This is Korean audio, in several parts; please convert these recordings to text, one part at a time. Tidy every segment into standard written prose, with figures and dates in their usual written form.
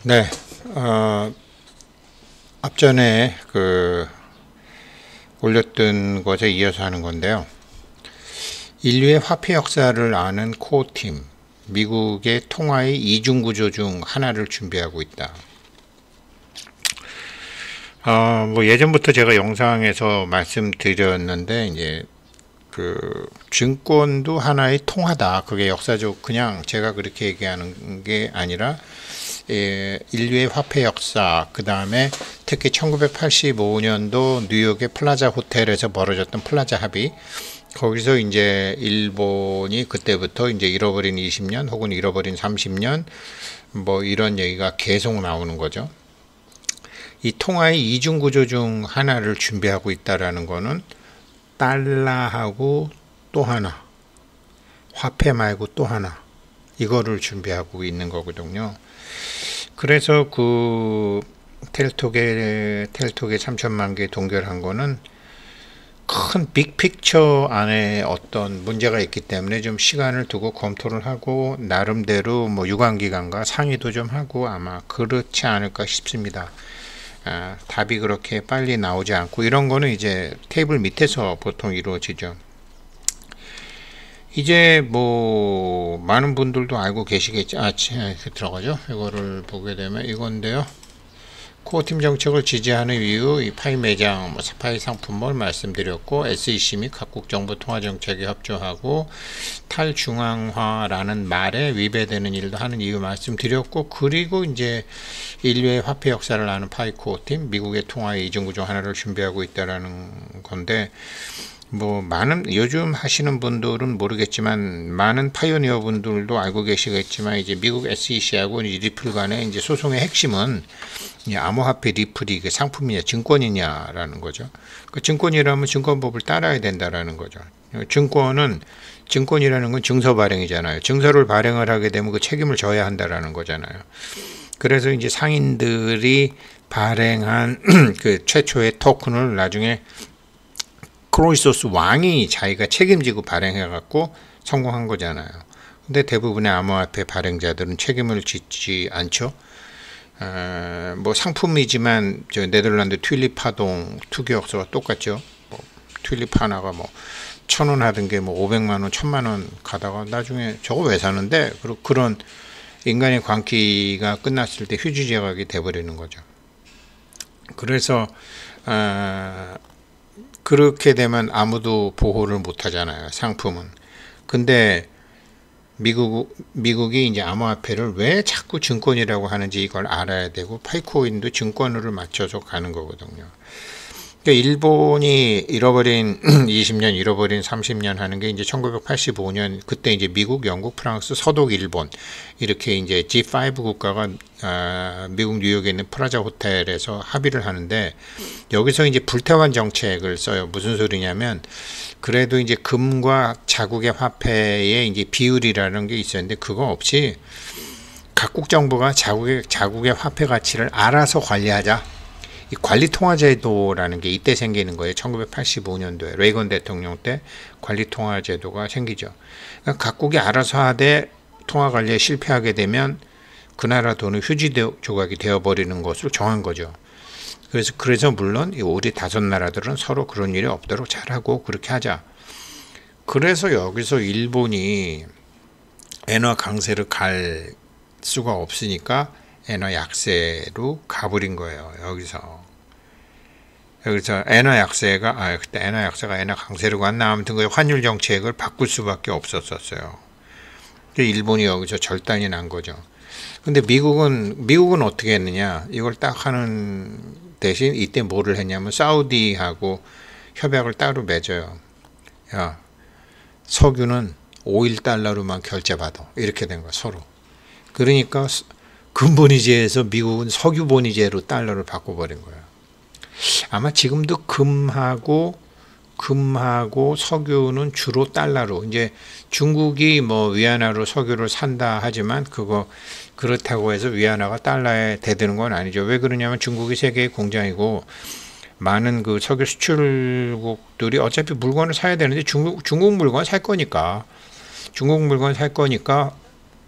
네, 앞전에 올렸던 것에 이어서 하는 건데요. 인류의 화폐 역사를 아는 코어팀, 미국의 통화의 이중구조 중 하나를 준비하고 있다. 뭐 예전부터 제가 영상에서 말씀드렸는데, 이제 증권도 하나의 통화다. 그게 역사적, 그냥 제가 그렇게 얘기하는 게 아니라, 인류의 화폐 역사, 그 다음에 특히 1985년도 뉴욕의 플라자 호텔에서 벌어졌던 플라자 합의, 거기서 이제 일본이 그때부터 이제 잃어버린 20년 혹은 잃어버린 30년 뭐 이런 얘기가 계속 나오는 거죠. 이 통화의 이중 구조 중 하나를 준비하고 있다라는 거는 달러하고 또 하나, 화폐 말고 또 하나, 이거를 준비하고 있는 거거든요. 그래서 텔톡에 3천만 개 동결한 거는 큰 빅픽처 안에 어떤 문제가 있기 때문에 좀 시간을 두고 검토를 하고 나름대로 뭐 유관기관과 상의도 좀 하고 아마 그렇지 않을까 싶습니다. 답이 그렇게 빨리 나오지 않고 이런 거는 이제 테이블 밑에서 보통 이루어지죠. 이제 뭐 많은 분들도 알고 계시겠죠. 들어가죠. 이거를 보게 되면 이건데요. 코어팀 정책을 지지하는 이유, 이 파이 매장, 파이 상품을 말씀드렸고, SEC 및 각국 정부 통화 정책에 협조하고 탈중앙화라는 말에 위배되는 일도 하는 이유 말씀드렸고, 그리고 이제 인류의 화폐 역사를 아는 파이 코어팀, 미국의 통화의 이중구조 하나를 준비하고 있다라는 건데, 뭐 많은 요즘 하시는 분들은 모르겠지만 많은 파이오니어 분들도 알고 계시겠지만 이제 미국 SEC하고 리플 간의 이제 소송의 핵심은 암호화폐 리플이 상품이냐 증권이냐라는 거죠. 그 증권이라면 증권법을 따라야 된다라는 거죠. 증권이라는 건 증서 발행이잖아요. 증서를 발행을 하게 되면 그 책임을 져야 한다라는 거잖아요. 그래서 이제 상인들이 발행한 그 최초의 토큰을 나중에 크로이소스 왕이 자기가 책임지고 발행해갖고 성공한 거잖아요. 근데 대부분의 암호화폐 발행자들은 책임을 짓지 않죠. 뭐 상품이지만 저 네덜란드 튤립 파동 투기역사와 똑같죠. 뭐 튤립 하나가 뭐 1,000원 하던 게 뭐 500만 원, 1,000만 원 가다가 나중에 저거 왜 사는데 그런 인간의 광기가 끝났을 때 휴지 조각이 돼버리는 거죠. 그래서 그렇게 되면 아무도 보호를 못 하잖아요, 상품은. 근데 미국이 이제 암호화폐를 왜 자꾸 증권이라고 하는지 이걸 알아야 되고, 파이코인도 증권으로 맞춰서 가는 거거든요. 그러니까 일본이 잃어버린 20년, 잃어버린 30년 하는 게 이제 1985년, 그때 이제 미국, 영국, 프랑스, 서독, 일본, 이렇게 이제 G5 국가가 미국 뉴욕에 있는 프라자 호텔에서 합의를 하는데, 여기서 이제 불태환 정책을 써요. 무슨 소리냐면, 그래도 이제 금과 자국의 화폐의 이제 비율이라는 게 있었는데, 그거 없이 각국 정부가 자국의 화폐 가치를 알아서 관리하자. 이 관리통화제도라는 게 이때 생기는 거예요. 1985년도에 레이건 대통령 때 관리통화제도가 생기죠. 그러니까 각국이 알아서 하되 통화관리에 실패하게 되면 그 나라 돈은 휴지 조각이 되어버리는 것으로 정한 거죠. 그래서 물론 우리 5나라들은 서로 그런 일이 없도록 잘하고 그렇게 하자. 그래서 여기서 일본이 엔화 강세를 갈 수가 없으니까 엔화 약세로 가버린 거예요. 여기서 엔화 약세가 그때 엔화 약세가 엔화 강세로 갔나, 아무튼 그 환율 정책을 바꿀 수밖에 없었어요. 일본이 여기서 절단이 난 거죠. 근데 미국은 어떻게 했느냐? 이걸 딱 하는 대신 이때 뭐를 했냐면 사우디하고 협약을 따로 맺어요. 야, 석유는 오일 달러로만 결제받아. 이렇게 된 거야, 서로. 그러니까 금본위제에서 미국은 석유본위제로 달러를 바꿔버린 거예요. 아마 지금도 금하고 석유는 주로 달러로, 이제 중국이 뭐 위안화로 석유를 산다 하지만 그렇다고 해서 위안화가 달러에 대드는 건 아니죠. 왜 그러냐면 중국이 세계의 공장이고 많은 그 석유 수출국들이 어차피 물건을 사야 되는데 중국 물건 살 거니까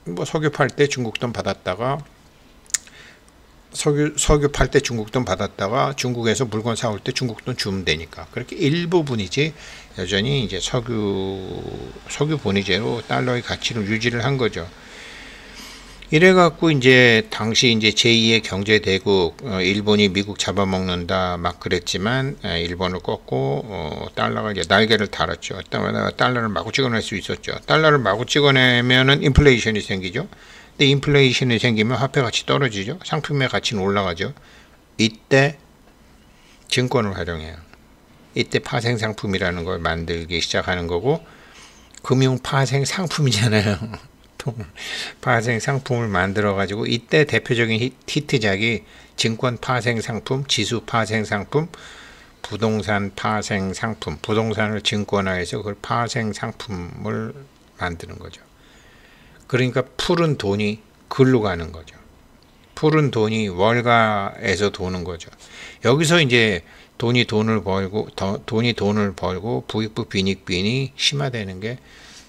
뭐 석유 팔 때 중국 돈 받았다가 석유 팔 때 중국 돈 받았다가 중국에서 물건 사올 때 중국 돈 주면 되니까 그렇게 일부분이지 여전히 이제 석유 본위제로 달러의 가치를 유지를 한 거죠. 이래 갖고 이제 당시 이제 제2의 경제 대국 일본이 미국 잡아먹는다 막 그랬지만 일본을 꺾고 달러가 이제 날개를 달았죠. 달러를 마구 찍어낼 수 있었죠. 달러를 마구 찍어내면은 인플레이션이 생기죠. 근데 인플레이션이 생기면 화폐 가치 떨어지죠. 상품의 가치는 올라가죠. 이때 증권을 활용해요. 이때 파생 상품이라는 걸 만들기 시작하는 거고 금융 파생 상품이잖아요. 파생 상품을 만들어 가지고 이때 대표적인 히트작이 증권 파생 상품, 지수 파생 상품, 부동산 파생 상품, 부동산을 증권화해서 그걸 파생 상품을 만드는 거죠. 그러니까 푸른 돈이 글로 가는 거죠. 푸른 돈이 월가에서 도는 거죠. 여기서 이제 돈이 돈을 벌고 부익부 빈익빈이 심화되는 게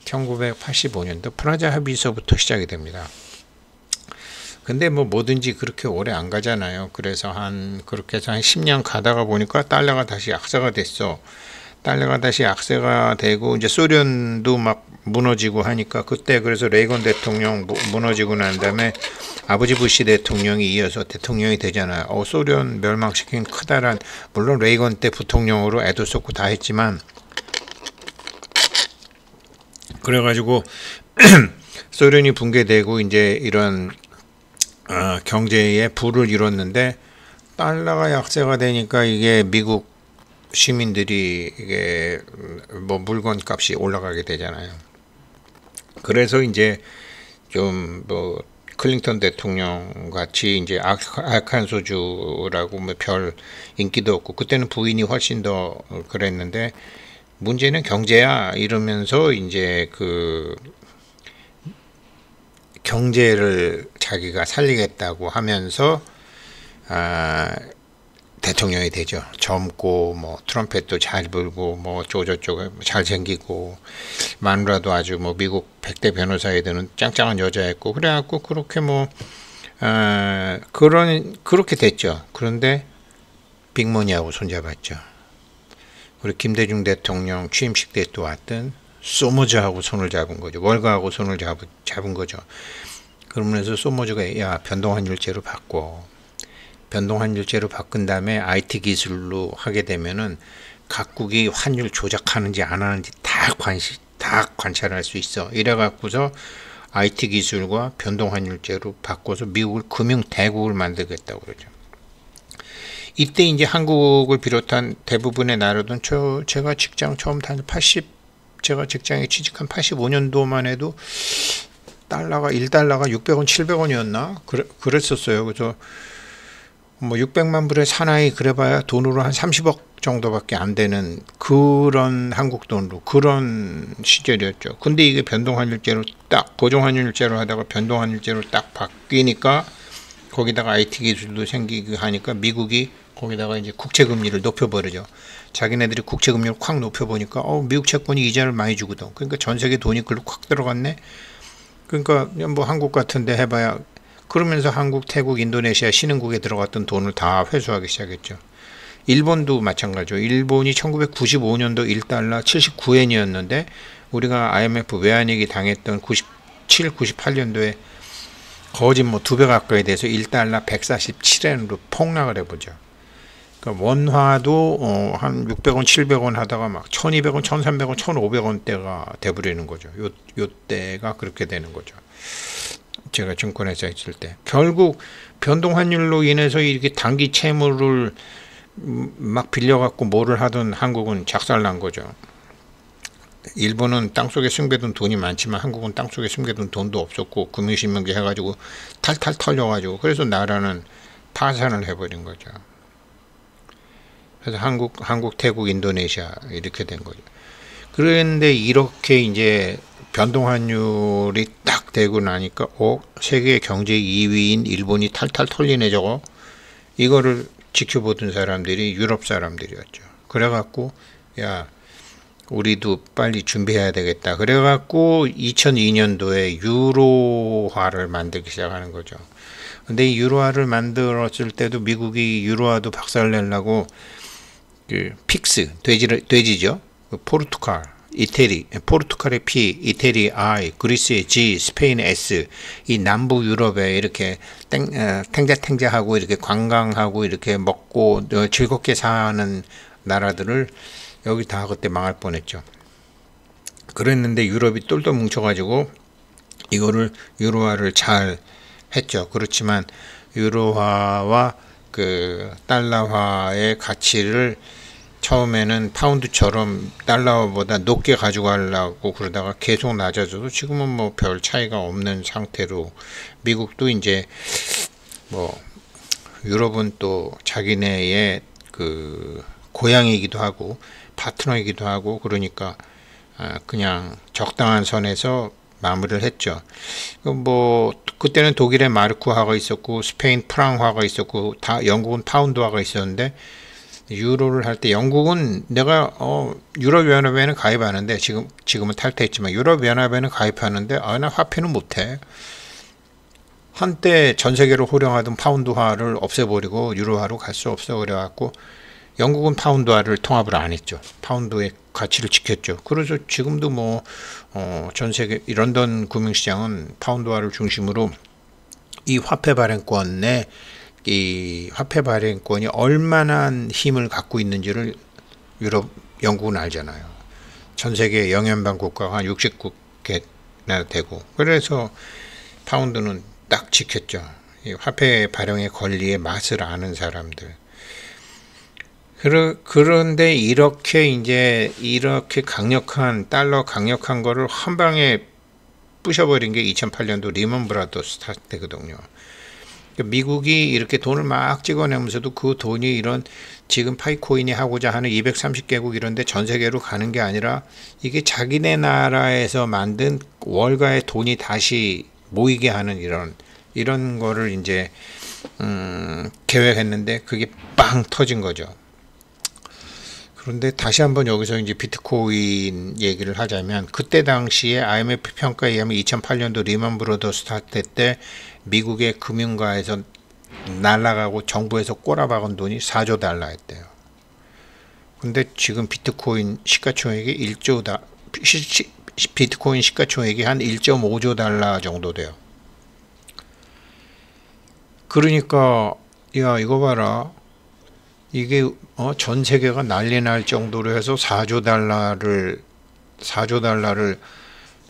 1985년도 프라자 합의서부터 시작이 됩니다. 근데 뭐 뭐든지 그렇게 오래 안 가잖아요. 그래서 그렇게 해서 한 10년 가다가 보니까 달러가 다시 약세가 됐어. 달러가 다시 약세가 되고 이제 소련도 막 무너지고 하니까 그때 그래서 레이건 대통령 무너지고 난 다음에 아버지 부시 대통령이 이어서 대통령이 되잖아요. 소련 멸망시킨 크다란 물론 레이건 때 부통령으로 애도 썼고 다 했지만 그래가지고 소련이 붕괴되고 이제 이런 경제에 불을 이뤘는데 달러가 약세가 되니까 이게 미국 시민들이 이게 뭐 물건 값이 올라가게 되잖아요. 그래서 이제 좀 뭐 클린턴 대통령 같이 이제 악한 소주라고 뭐 별 인기도 없고 그때는 부인이 훨씬 더 그랬는데 문제는 경제야 이러면서 이제 그 경제를 자기가 살리겠다고 하면서 대통령이 되죠. 젊고 뭐 트럼펫도 잘 불고 뭐 저저쪽 잘생기고 마누라도 아주 뭐 미국 100대 변호사에 드는 짱짱한 여자였고 그래갖고 그렇게 뭐 그렇게 됐죠. 그런데 빅머니하고 손잡았죠. 우리 김대중 대통령 취임식 때 또 왔던 소모즈하고 손을 잡은 거죠. 월가하고 손을 잡은 거죠. 그러면서 소모즈가 야 변동환율제로 바꿔. 변동환율제로 바꾼 다음에 IT 기술로 하게 되면은 각국이 환율 조작하는지 안 하는지 다 관찰할 수 있어. 이래갖고서 IT 기술과 변동환율제로 바꿔서 미국을 금융대국을 만들겠다고 그러죠. 이때 이제 한국을 비롯한 대부분의 나라들은 제가 직장 처음 제가 직장에 취직한 85년도만 해도 달러가 1달러가 600원, 700원이었나? 그랬었어요. 그래서 뭐 600만 불의 사나이 그래봐야 돈으로 한 30억 정도밖에 안 되는 그런 한국 돈으로 그런 시절이었죠. 근데 이게 변동환율제로 딱 고정환율제로 하다가 변동환율제로 딱 바뀌니까 거기다가 IT 기술도 생기고 하니까 미국이 거기다가 이제 국채금리를 높여버리죠. 자기네들이 국채금리를 콱 높여보니까 미국 채권이 이자를 많이 주거든. 그러니까 전 세계 돈이 글로 콱 들어갔네. 그러니까 뭐 한국 같은데 해봐야 그러면서 한국, 태국, 인도네시아 신흥국에 들어갔던 돈을 다 회수하기 시작했죠. 일본도 마찬가지죠. 일본이 1995년도 1달러 79엔이었는데 우리가 IMF 외환위기 당했던 97, 98년도에 거진 뭐 2배 가까이 돼서 1달러 147엔으로 폭락을 해보죠. 그러니까 원화도 한 600원, 700원 하다가 막 1200원, 1300원, 1500원대가 돼버리는 거죠. 요 때가 그렇게 되는 거죠. 제가 증권회사에 있을 때. 결국 변동환율로 인해서 이렇게 단기 채무를 막 빌려갖고 뭐를 하던 한국은 작살난 거죠. 일본은 땅속에 숨겨둔 돈이 많지만 한국은 땅속에 숨겨둔 돈도 없었고 금융신명제 해가지고 탈탈 털려가지고 그래서 나라는 파산을 해버린 거죠. 그래서 한국, 태국, 인도네시아 이렇게 된 거죠. 그런데 이렇게 이제 변동환율이 딱 되고 나니까 세계 경제 2위인 일본이 탈탈 털리네 저거. 이거를 지켜보던 사람들이 유럽 사람들이었죠. 그래갖고 야 우리도 빨리 준비해야 되겠다. 그래갖고 2002년도에 유로화를 만들기 시작하는 거죠. 근데 이 유로화를 만들었을 때도 미국이 유로화도 박살내려고 그 픽스 돼지죠. 그 포르투갈, 이태리, 포르투갈의 P, 이태리 I, 그리스의 G, 스페인의 S, 이 남부 유럽에 이렇게 탱자탱자하고 이렇게 관광하고 이렇게 먹고 즐겁게 사는 나라들을 여기 다 그때 망할 뻔했죠. 그랬는데 유럽이 똘똘 뭉쳐가지고 이거를 유로화를 잘 했죠. 그렇지만 유로화와 그 달러화의 가치를 처음에는 파운드처럼 달러보다 높게 가져가려고 그러다가 계속 낮아져도 지금은 뭐 별 차이가 없는 상태로 미국도 이제 뭐 유럽은 또 자기네의 그 고향이기도 하고 파트너이기도 하고 그러니까 그냥 적당한 선에서 마무리를 했죠. 뭐 그때는 독일의 마르크화가 있었고 스페인 프랑화가 있었고 다 영국은 파운드화가 있었는데 유로를 할 때 영국은 내가 유럽연합에는 가입하는데 지금은 탈퇴했지만 유럽연합에는 가입하는데 나 화폐는 못해. 한때 전 세계로 호령하던 파운드화를 없애버리고 유로화로 갈 수 없어 그래갖고 영국은 파운드화를 통합을 안 했죠. 파운드의 가치를 지켰죠. 그래서 지금도 뭐 전 세계 런던 금융시장은 파운드화를 중심으로 이 화폐 발행권에 이 화폐 발행권이 얼마나 힘을 갖고 있는지를 영국은 알잖아요. 전 세계 영연방 국가가 한 60개나 되고 그래서 파운드는 딱 지켰죠. 이 화폐 발행의 권리의 맛을 아는 사람들. 그런데 이렇게 강력한 달러 강력한 거를 한 방에 부셔버린 게 2008년도 리먼 브라더스 때거든요. 미국이 이렇게 돈을 막 찍어내면서도 그 돈이 이런 지금 파이코인이 하고자 하는 230개국 이런데 전 세계로 가는 게 아니라 이게 자기네 나라에서 만든 월가의 돈이 다시 모이게 하는 이런 거를 이제 계획했는데 그게 빵 터진 거죠. 그런데 다시 한번 여기서 이제 비트코인 얘기를 하자면 그때 당시에 IMF 평가에 의하면 2008년도 리먼 브라더스 사태 때 미국의 금융가에서 날아가고 정부에서 꼬라박은 돈이 4조 달러였대요. 근데 지금 비트코인 시가총액이 비트코인 시가총액이 한 1.5조 달러 정도 돼요. 그러니까 야 이거 봐라. 이게 전 세계가 난리 날 정도로 해서 4조 달러를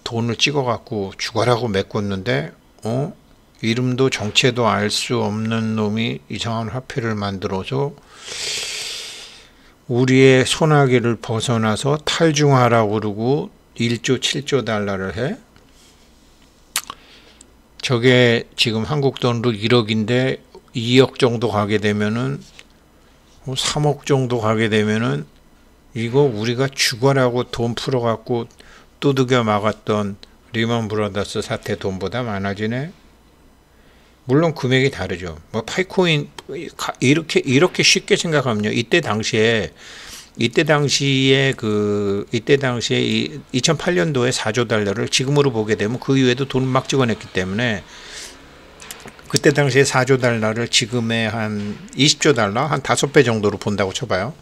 돈을 찍어 갖고 죽어라고 메꿨는데 이름도 정체도 알 수 없는 놈이 이상한 화폐를 만들어서 우리의 소나기를 벗어나서 탈중하라고 그러고 1조 7조 달러를 해? 저게 지금 한국 돈으로 1억인데 2억 정도 가게 되면은 3억 정도 가게 되면은 이거 우리가 죽어라고 돈 풀어갖고 두들겨 막았던 리먼 브라더스 사태 돈보다 많아지네. 물론 금액이 다르죠. 뭐 파이코인 이렇게 쉽게 생각하면요. 이때 당시에 이 2008년도에 4조 달러를 지금으로 보게 되면 그 이후에도 돈을 막 찍어냈기 때문에 그때 당시에 4조 달러를 지금의 한 20조 달러, 한 5배 정도로 본다고 쳐봐요.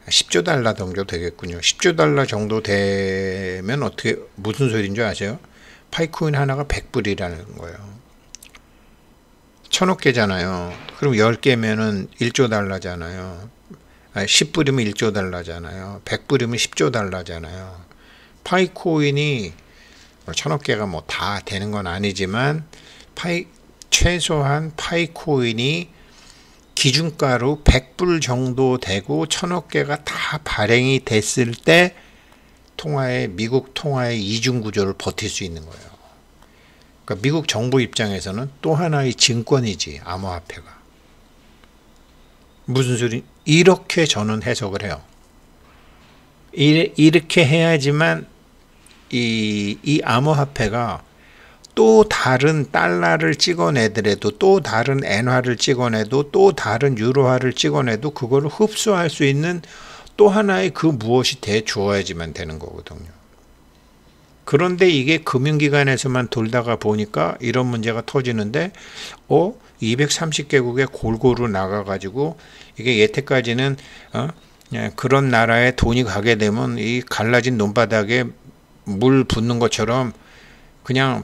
10조 달러 정도 되겠군요. 10조 달러 정도 되면 무슨 소리인 줄 아세요? 파이코인 하나가 100불이라는 거예요. 1000억 개잖아요. 그럼 10개면은 1조 달러잖아요. 10불이면 1조 달러잖아요. 100불이면 10조 달러잖아요. 파이코인이 1000억 개가 뭐 다 되는 건 아니지만 최소한 파이코인이 기준가로 100불 정도 되고 1000억 개가 다 발행이 됐을 때 미국 통화의 이중 구조를 버틸 수 있는 거예요. 그러니까 미국 정부 입장에서는 또 하나의 증권이지 암호화폐가. 무슨 소리? 이렇게 저는 해석을 해요. 이렇게 해야지만 이 암호화폐가 또 다른 달러를 찍어내더라도 또 다른 엔화를 찍어내도 또 다른 유로화를 찍어내도 그거를 흡수할 수 있는 또 하나의 그 무엇이 돼 주어야지만 되는 거거든요. 그런데 이게 금융기관에서만 돌다가 보니까 이런 문제가 터지는데 230개국에 골고루 나가가지고 이게 여태까지는 그런 나라에 돈이 가게 되면 이 갈라진 논바닥에 물 붓는 것처럼 그냥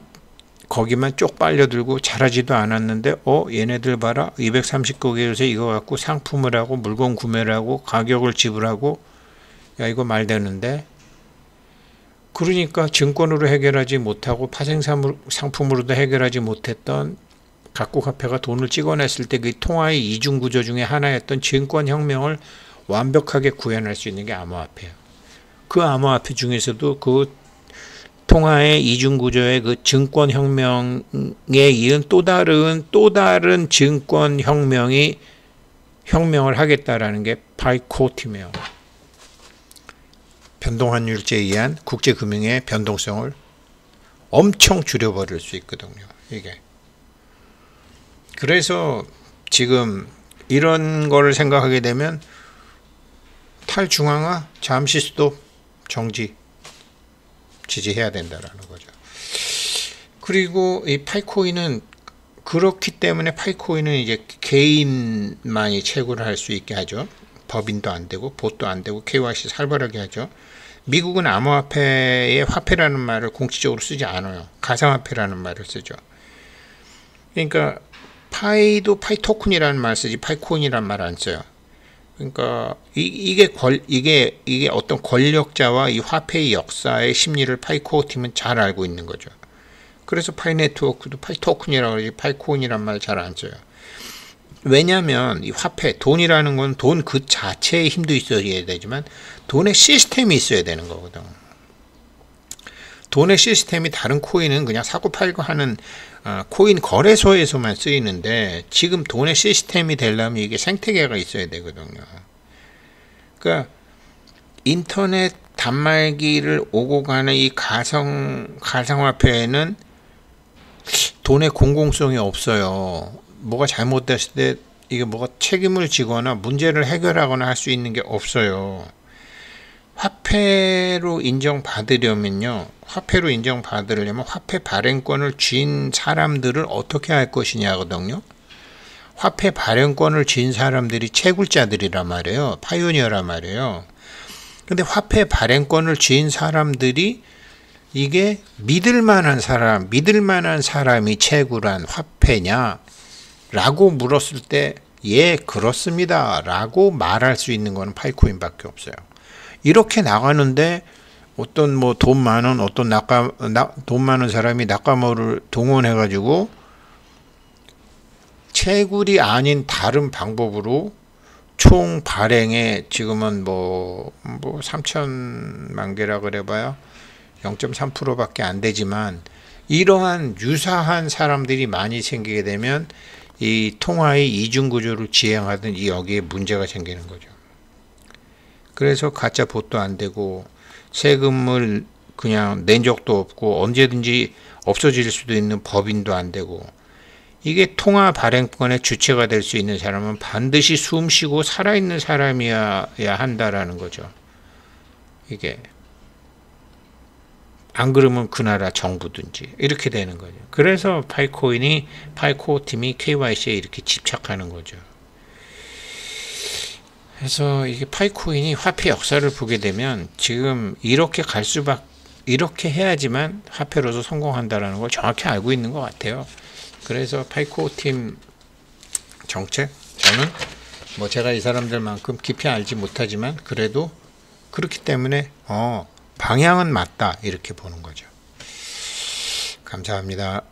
거기만 쪽 빨려들고 잘하지도 않았는데 얘네들 봐라 230개국에서 이거 갖고 상품을 하고 물건 구매를 하고 가격을 지불하고 야 이거 말되는데 그러니까 증권으로 해결하지 못하고 파생상품으로도 해결하지 못했던 각국화폐가 돈을 찍어냈을 때 그 통화의 이중구조 중에 하나였던 증권혁명을 완벽하게 구현할 수 있는 게 암호화폐예요. 그 암호화폐 중에서도 그 통화의 이중구조의 그 증권혁명에 이은 또 다른 증권혁명을 하겠다라는 게 파이코팀이에요. 변동환율제에 의한 국제금융의 변동성을 엄청 줄여버릴 수 있거든요. 이게. 그래서 지금 이런 거를 생각하게 되면 탈중앙화, 잠시 스톱, 정지, 지지해야 된다라는 거죠. 그리고 이 파이코인은 그렇기 때문에 파이코인은 이제 개인만이 채굴을 할 수 있게 하죠. 법인도 안 되고 봇도 안 되고 KYC 살벌하게 하죠. 미국은 암호화폐의 화폐라는 말을 공식적으로 쓰지 않아요. 가상화폐라는 말을 쓰죠. 그러니까 파이도 파이토큰이라는 말 쓰지 파이코인이라는 말 안 써요. 그러니까 이게 어떤 권력자와 이 화폐의 역사의 심리를 파이코 팀은 잘 알고 있는 거죠. 그래서 파이네트워크도 파이토큰이라고 그러지 파이코인이란 말 잘 안 써요. 왜냐하면 이 화폐, 돈이라는 건 돈 그 자체의 힘도 있어야 되지만 돈의 시스템이 있어야 되는 거거든. 돈의 시스템이 다른 코인은 그냥 사고 팔고 하는 코인 거래소에서만 쓰이는데 지금 돈의 시스템이 되려면 이게 생태계가 있어야 되거든요. 그러니까 인터넷 단말기를 오고 가는 이 가상화폐에는 돈의 공공성이 없어요. 뭐가 잘못됐을 때 이게 뭐가 책임을 지거나 문제를 해결하거나 할 수 있는 게 없어요. 화폐로 인정받으려면 화폐 발행권을 쥔 사람들을 어떻게 할 것이냐거든요. 화폐 발행권을 쥔 사람들이 채굴자들이란 말이에요. 파이오니어란 말이에요. 근데 화폐 발행권을 쥔 사람들이 이게 믿을 만한 사람이 채굴한 화폐냐 라고 물었을 때 예 그렇습니다 라고 말할 수 있는 거는 파이코인밖에 없어요. 이렇게 나가는데 어떤 뭐 돈 많은 사람이 낙가모를 동원해 가지고 채굴이 아닌 다른 방법으로 총 발행에 지금은 뭐 3천만 개라 그래봐야 0.3%밖에 안 되지만 이러한 유사한 사람들이 많이 생기게 되면 이 통화의 이중구조를 지향하던 이 여기에 문제가 생기는 거죠. 그래서 가짜 봇도 안 되고 세금을 그냥 낸 적도 없고 언제든지 없어질 수도 있는 법인도 안 되고 이게 통화 발행권의 주체가 될 수 있는 사람은 반드시 숨쉬고 살아있는 사람이어야 한다라는 거죠. 이게 안 그러면 그 나라 정부든지 이렇게 되는 거죠. 그래서 파이코 팀이 KYC에 이렇게 집착하는 거죠. 그래서 이게 파이코인이 화폐 역사를 보게 되면 지금 이렇게 이렇게 해야지만 화폐로서 성공한다라는 걸 정확히 알고 있는 것 같아요. 그래서 파이코 팀 정책 저는 뭐 제가 이 사람들만큼 깊이 알지 못하지만 그래도 그렇기 때문에 방향은 맞다 이렇게 보는 거죠. 감사합니다.